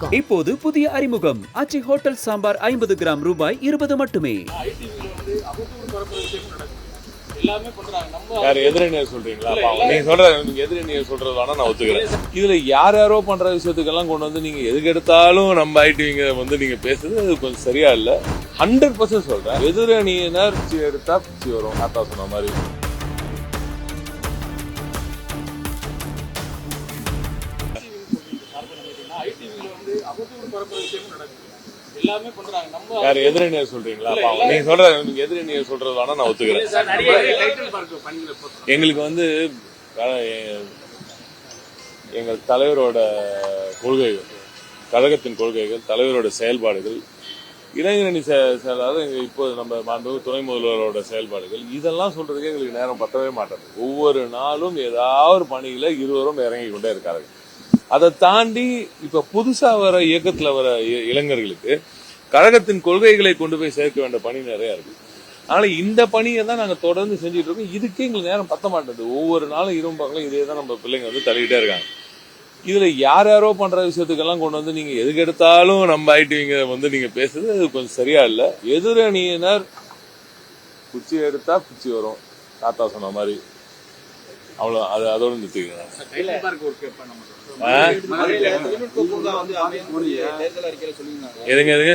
இப்போது புதிய அறிமுகம் ஆச்சி ஹோட்டல் சாம்பார் 50 கிராம் ரூபாய் 20 மட்டுமே. யார் எதிரணியர் சொல்றீங்களா? நீங்க சொல்றது எதிரணியர் சொல்றது வேணா நான் ஒத்துக்கிறேன். இதுல யாரோ பண்ற விஷயத்துக்கெல்லாம் கொண்டு வந்து நீங்க எதுக்கு எடுத்தாலும் நம்ம ஐடிவிங்க வந்து நீங்க பேசுறது அது கொஞ்சம் சரியா இல்ல. 100% சொல்றேன். எதிரணியினர் எடுத்தா பிச்சு வரும். ஆத்தா சொன்ன மாதிரி யார் எதிரணியர் சொல்றீங்களா? நீங்க சொல்றது எதிரணியர் சொல்றது வேணா நான் ஒத்துக்கிறேன். எங்களுக்கு வந்து எங்கள் தலைவரோட கொள்கைகள், கழகத்தின் கொள்கைகள், தலைவரோட செயல்பாடுகள், இளைஞரணி செயலாளர் இப்போது நம்ம மாண்பு துணை முதல்வரோட செயல்பாடுகள், இதெல்லாம் சொல்றதுக்கு எங்களுக்கு நேரம் பத்தவே மாட்டாது. ஒவ்வொரு நாளும் ஏதாவது ஒரு பணியில இருவரும் இறங்கி கொண்டே இருக்கார்கள். அதை தாண்டி இப்ப புதுசா வர இயக்கத்துல வர இளைஞர்களுக்கு கழகத்தின் கொள்கைகளை கொண்டு போய் சேர்க்க வேண்டிய பணி நிறைய இருக்கு. அதனால இந்த பணியை தான் நாங்க தொடர்ந்து செஞ்சுட்டு இருக்கோம். இதுக்கே எங்களுக்கு நேரம் பத்த மாட்டேது. ஒவ்வொரு நாளும் இரும்பாங்களும் இதே தான் நம்ம பிள்ளைங்க வந்து தள்ளிக்கிட்டே இருக்காங்க. இதுல யாரோ பண்ற விஷயத்துக்கெல்லாம் கொண்டு வந்து நீங்க எதுக்கு எடுத்தாலும் நம்ம ஐடிவிங்க வந்து நீங்க பேசுறது அது கொஞ்சம் சரியா இல்ல. எதிரணியினர் குச்சி எடுத்தா பிச்சு வரும். தாத்தா சொன்ன மாதிரி அவ்வளவு அதோட நிறுத்திக்கிறேன். எதுங்க எதுங்க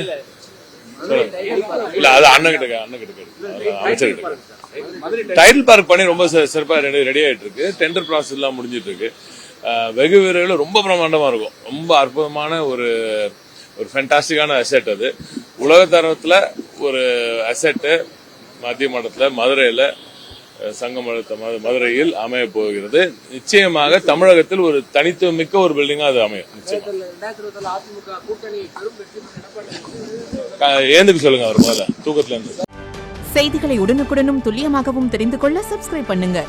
இல்ல அது அண்ணன் கிட்ட அமைச்சர்கிட்ட டைட்டில் பார்க் பண்ணி ரொம்ப சிறப்பா ரெடி ஆயிட்டு இருக்கு. டெண்டர் ப்ராசஸ் எல்லாம் முடிஞ்சிட்டு இருக்கு. வெகு விரைவில் ரொம்ப பிரமாண்டமா இருக்கும். ரொம்ப அற்புதமான ஒரு ஃபேண்டாஸ்டிக்கான அசெட். அது உலகத்தரத்துல ஒரு அசெட் மத்திய மண்டலத்துல மதுரையில மதுரையில் அமைய போகிறது. நிச்சயமாக தமிழகத்தில் ஒரு தனித்துவமிக்க ஒரு பில்டிங்கா அது அமையும். ஏந்துக்கு சொல்லுங்க அவர் முதல்ல தூக்கத்துல இருந்து. செய்திகளை உடனுக்குடனும் துல்லியமாகவும் தெரிந்து கொள்ள சப்ஸ்கிரைப் பண்ணுங்க.